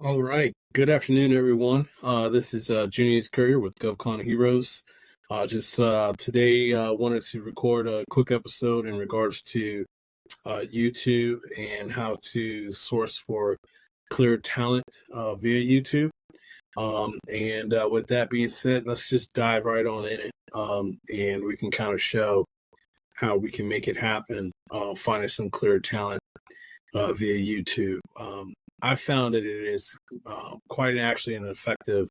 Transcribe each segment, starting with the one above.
All right. Good afternoon, everyone. This is Junior's Courier with GovCon Heroes. Just today, wanted to record a quick episode in regards to YouTube and how to source for clear talent via YouTube. And with that being said, let's just dive right on in it, and we can kind of show how we can make it happen, finding some clear talent via YouTube. I found that it is quite actually an effective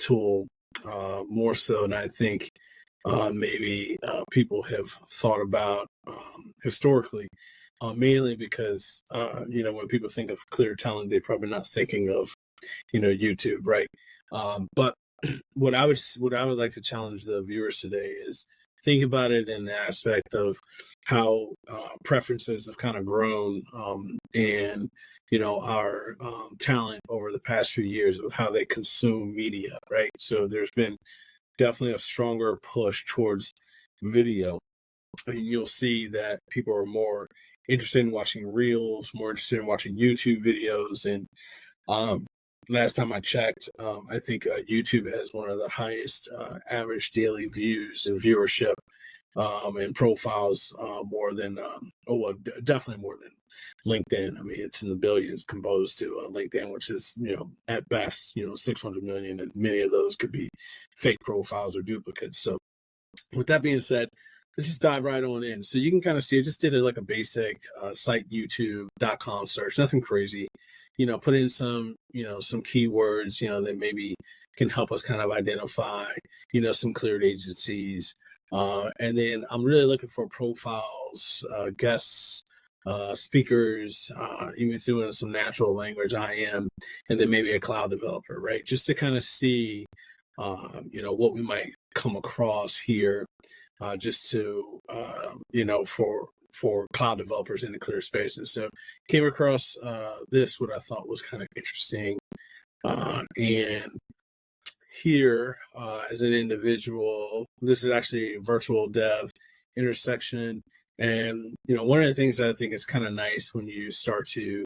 tool, more so than I think maybe people have thought about historically. Mainly because when people think of clear talent, they're probably not thinking of YouTube, right? But what I would like to challenge the viewers today is think about it in the aspect of how preferences have kind of grown, and our talent over the past few years of how they consume media, right? So there's been definitely a stronger push towards video, and you'll see that people are more interested in watching reels, more interested in watching YouTube videos, and um, last time I checked, I think YouTube has one of the highest average daily views and viewership, and profiles, more than, well, definitely more than LinkedIn. I mean, it's in the billions composed to LinkedIn, which is, at best, 600 million, and many of those could be fake profiles or duplicates. So with that being said, let's just dive right on in. So you can kind of see, I just did it like a basic site youtube.com search, nothing crazy. Put in some keywords, that maybe can help us kind of identify, some cleared agencies. And then I'm really looking for profiles, guests, speakers, even through in some natural language, I am, and then maybe a cloud developer, right? Just to kind of see, what we might come across here, just to for cloud developers in the clear spaces. So came across this, what I thought was kind of interesting, and here, as an individual, this is actually a virtual dev intersection. And one of the things that I think is kind of nice when you start to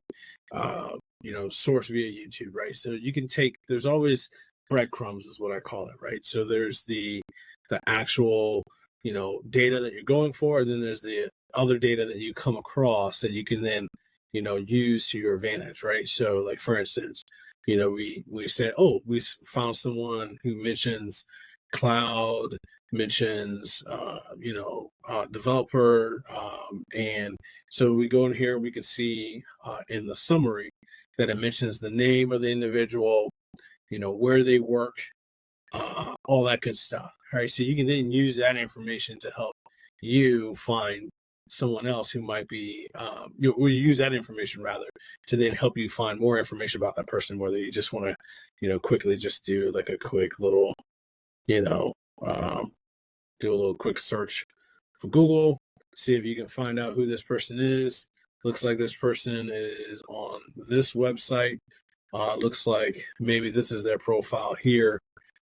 source via YouTube, right? So you can take, there's always breadcrumbs is what I call it, right? So there's the actual data that you're going for, and then there's the other data that you come across that you can then use to your advantage, right? So like, for instance, we said, oh, we found someone who mentions cloud, mentions developer, and so we go in here, we can see in the summary that it mentions the name of the individual, where they work, all that good stuff. Right. So you can then use that information to help you find someone else who might be, we use that information rather to then help you find more information about that person, whether you just want to, quickly just do like a quick little, you know, um, do a little quick search for Google, see if you can find out who this person is. Looks like this person is on this website. Looks like maybe this is their profile here.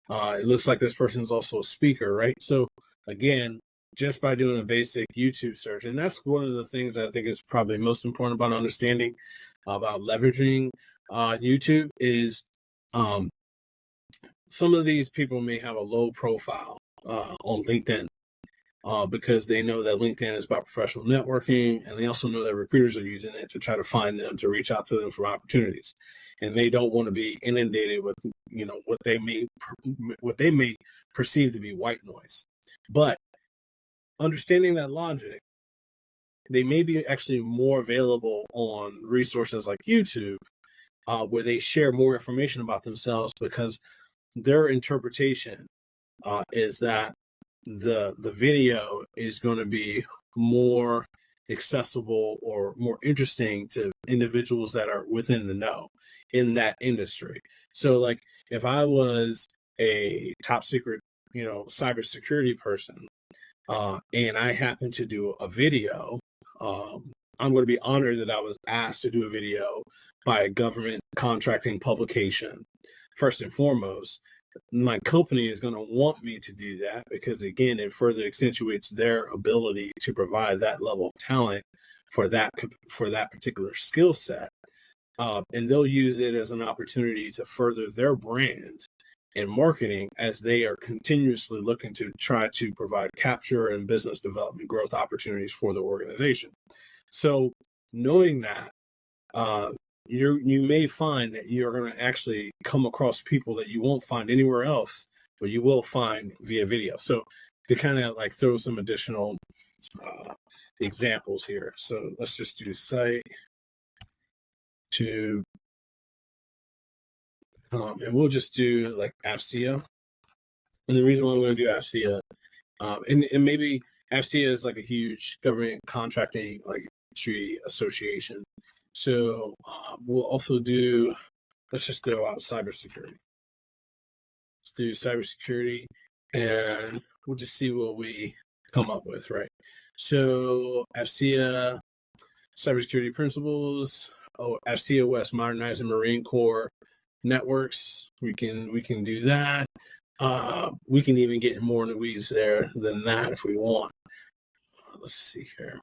It looks like this person is also a speaker, right? So again, just by doing a basic YouTube search, and that's one of the things I think is probably most important about understanding about leveraging YouTube is, um, some of these people may have a low profile on LinkedIn, because they know that LinkedIn is about professional networking, and they also know that recruiters are using it to try to find them, to reach out to them for opportunities, and they don't want to be inundated with what they may perceive to be white noise. But understanding that logic, they may be actually more available on resources like YouTube, where they share more information about themselves, because their interpretation is that the video is going to be more accessible or more interesting to individuals that are within the know in that industry. So like, if I was a top secret, cybersecurity person, and I happen to do a video, I'm going to be honored that I was asked to do a video by a government contracting publication. First and foremost, my company is going to want me to do that because, again, it further accentuates their ability to provide that level of talent for that particular skill set. and they'll use it as an opportunity to further their brand and marketing as they are continuously looking to try to provide capture and business development growth opportunities for the organization. So knowing that, uh, you may find that you're going to actually come across people that you won't find anywhere else, but you will find via video. So to kind of like throw some additional uh, examples here. So let's just do site to, and we'll just do like AFCEA. And the reason why we're going to do AFCEA, and maybe AFCEA is like a huge government contracting like industry association. So we'll also do, let's just throw out cybersecurity. Let's do cybersecurity, and we'll just see what we come up with, right? So AFCEA, cybersecurity principles. Oh, AFCEA West, modernizing Marine Corps networks. We can do that. We can even get more in the weeds there than that if we want. Let's see here.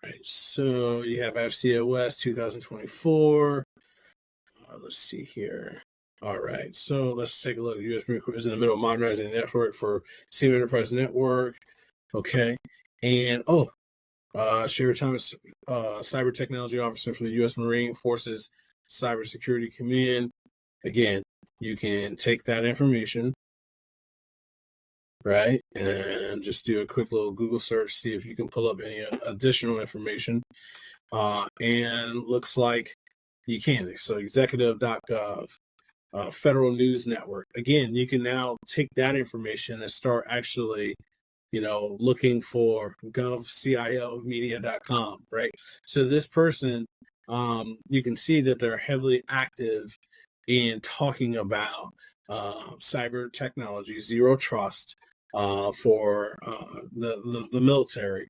Right, so you have AFCEA West 2024. Let's see here. All right, so let's take a look. U.S. Marine Corps is in the middle of modernizing the network for Senior Enterprise Network. Okay, and Sherry Thomas, Cyber Technology Officer for the U.S. Marine Forces Cybersecurity Command. Again, you can take that information, right, and just do a quick little Google search, see if you can pull up any additional information. And looks like you can. So executive.gov, Federal News Network. Again, you can now take that information and start actually looking for govciomedia.com, right? So this person, you can see that they're heavily active in talking about cyber technology, zero trust for the military,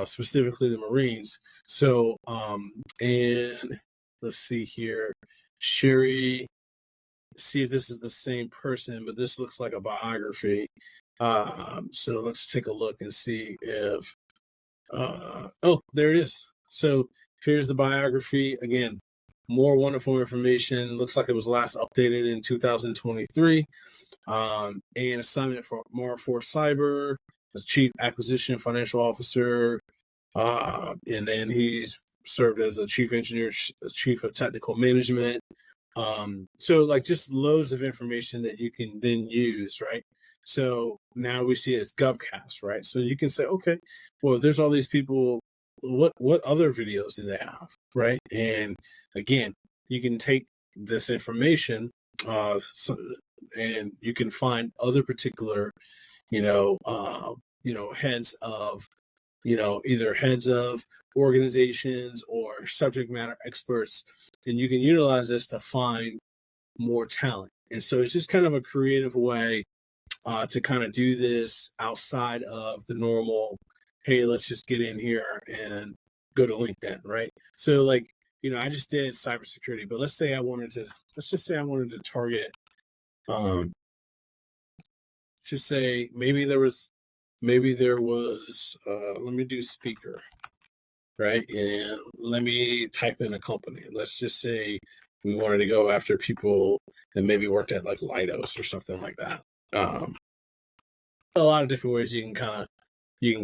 specifically the Marines. So, and let's see here, Sherry, see if this is the same person, but this looks like a biography. So let's take a look and see if, oh, there it is. So here's the biography. Again, more wonderful information. Looks like it was last updated in 2023. And assignment for more for cyber as chief acquisition financial officer. And then he's served as a chief engineer, chief of technical management. So like just loads of information that you can then use, right? So now we see it's GovCast, right? So you can say, okay, well, there's all these people. What other videos do they have, right? And again, you can take this information, and you can find other particular, heads of, either heads of organizations or subject matter experts, and you can utilize this to find more talent. And so it's just kind of a creative way to kind of do this outside of the normal, hey, let's just get in here and go to LinkedIn, right? So like, I just did cybersecurity, but let's just say I wanted to target, to say maybe there was, let me do speaker, right? And let me type in a company. Let's just say we wanted to go after people that maybe worked at like Leidos or something like that. A lot of different ways you can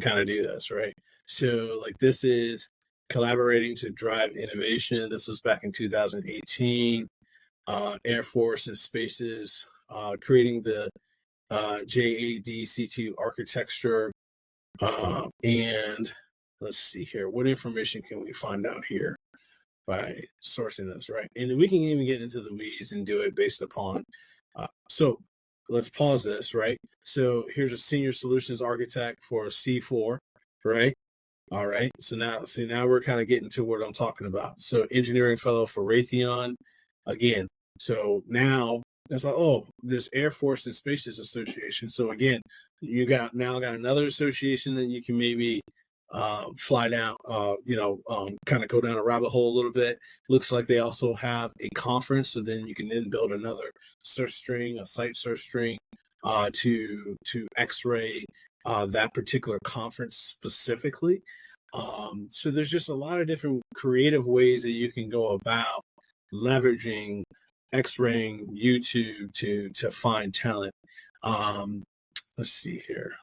kind of do this, right? So like this is collaborating to drive innovation. This was back in 2018. Air Force and Spaces, creating the JADC2 architecture. And let's see here. What information can we find out here by sourcing this, right? And we can even get into the weeds and do it based upon. So let's pause this, right? So here's a senior solutions architect for C4, right? All right. So now we're kind of getting to what I'm talking about. So engineering fellow for Raytheon, again. So now it's like, oh, this Air Force and Spaces Association. So again, you got another association that you can maybe fly down, kind of go down a rabbit hole a little bit. Looks like they also have a conference, so then you can then build another search string, a site search string, to X-ray that particular conference specifically. So there's just a lot of different creative ways that you can go about leveraging X-raying YouTube to find talent. Um, let's see here.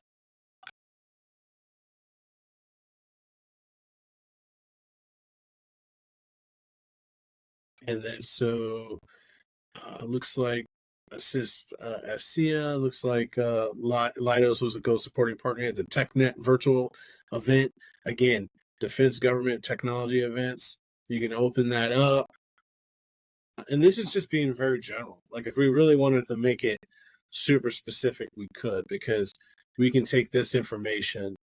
And then looks like assist FCA, looks like Leidos was a co-supporting partner at the TechNet virtual event. Again, defense government technology events. You can open that up. And this is just being very general. Like if we really wanted to make it super specific, we could, because we can take this information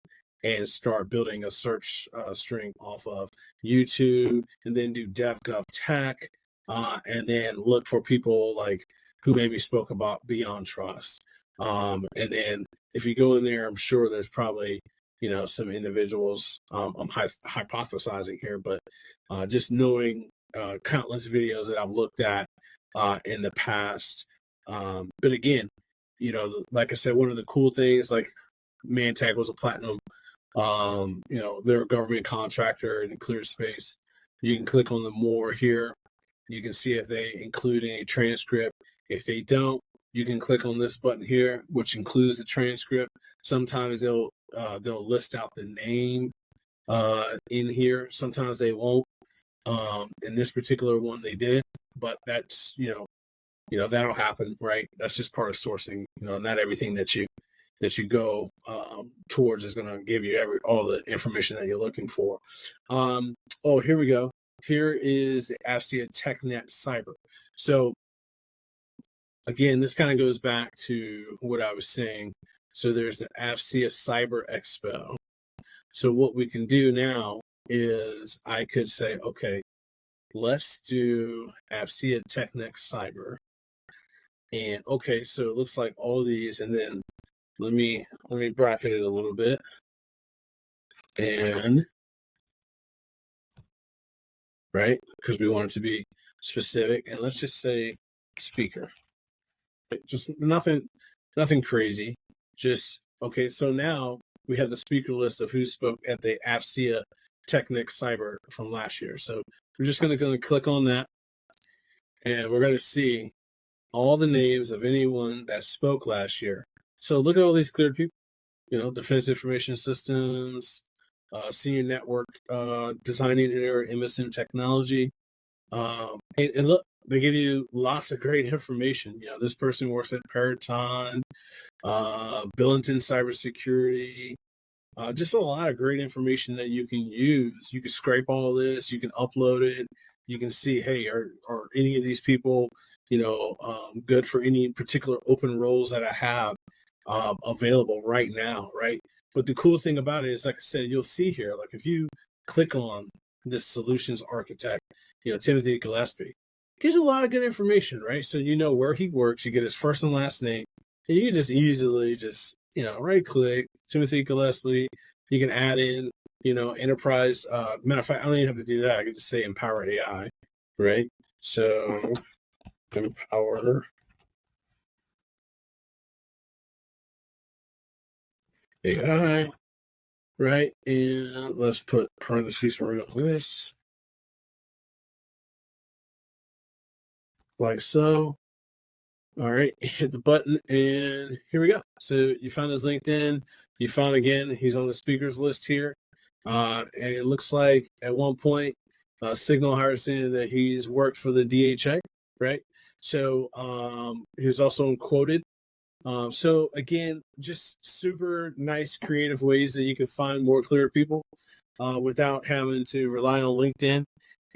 and start building a search string off of YouTube, and then do DevGov Tech, and then look for people like who maybe spoke about Beyond Trust. And then if you go in there, I'm sure there's probably some individuals. I'm hypothesizing here, but just knowing countless videos that I've looked at in the past. But again, like I said, one of the cool things, like Mantag was a platinum, they're a government contractor in clear space. You can click on the more here. You can see if they include any transcript. If they don't, you can click on this button here, which includes the transcript. Sometimes they'll list out the name in here. Sometimes they won't. In this particular one, they did, but that's that'll happen, right? That's just part of sourcing. Not everything that you go towards is going to give you all the information that you're looking for. Oh, here we go. Here is the AFCEA TechNet Cyber. So again, this kind of goes back to what I was saying. So there's the AFCEA Cyber Expo. So what we can do now is I could say, okay, let's do AFCEA TechNet Cyber. And okay, so it looks like all of these, and then let me bracket it a little bit. And right, because we want it to be specific, and let's just say speaker. Just nothing crazy. Just okay, so now we have the speaker list of who spoke at the AFCEA TechNet Cyber from last year. So we're just going to click on that, and we're going to see all the names of anyone that spoke last year. So look at all these cleared people. Defense Information Systems, Senior Network Design Engineer, MSN Technology. And look, they give you lots of great information. This person works at Peraton, Billington Cybersecurity. Just a lot of great information that you can use. You can scrape all this. You can upload it. You can see, hey, are any of these people, good for any particular open roles that I have available right now, right? But the cool thing about it is, like I said, you'll see here, like if you click on this solutions architect, Timothy Gillespie, gives a lot of good information, right? So you know where he works, you get his first and last name, and you can just easily right click Timothy Gillespie. You can add in, enterprise. Matter of fact, I don't even have to do that. I can just say empower AI, right? So empower AI, right? And let's put parentheses around this, like so. All right, hit the button, and here we go. So you found his LinkedIn. You found, again, he's on the speakers list here. And it looks like at one point, Signal Harris saying that he's worked for the DHA, right? So he was also quoted. So again, just super nice, creative ways that you can find more clear people without having to rely on LinkedIn.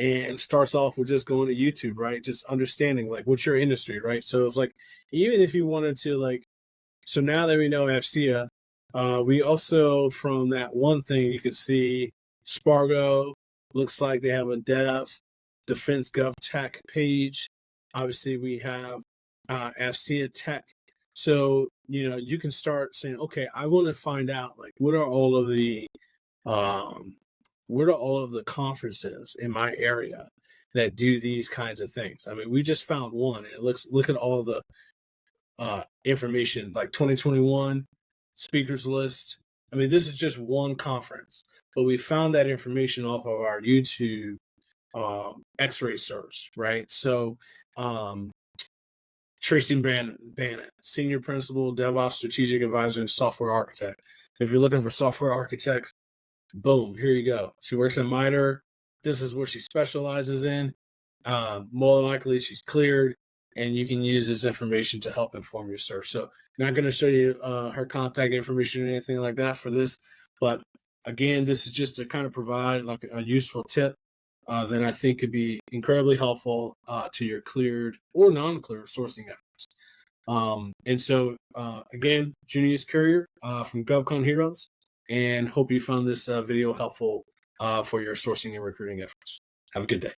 And starts off with just going to YouTube, right? Just understanding like what's your industry, right? So it's like, even if you wanted to so now that we know AFCEA, we also, from that one thing, you can see Spargo, looks like they have a Defense Gov Tech page. Obviously we have AFCEA Tech. So, you can start saying, okay, I want to find out like what are all of the conferences in my area that do these kinds of things. I mean, we just found one, and look at all the information, like 2021 speakers list. I mean, this is just one conference, but we found that information off of our YouTube X-ray search, right? So um, Tracy Bannon, Senior Principal, DevOps Strategic Advisor, and Software Architect. If you're looking for software architects, boom, here you go. She works at MITRE. This is what she specializes in. More likely, she's cleared, and you can use this information to help inform your search. So, not going to show you her contact information or anything like that for this, but again, this is just to kind of provide like a useful tip that I think could be incredibly helpful to your cleared or non-cleared sourcing efforts. And so, again, Junius Courier from GovCon Heroes, and hope you found this video helpful for your sourcing and recruiting efforts. Have a good day.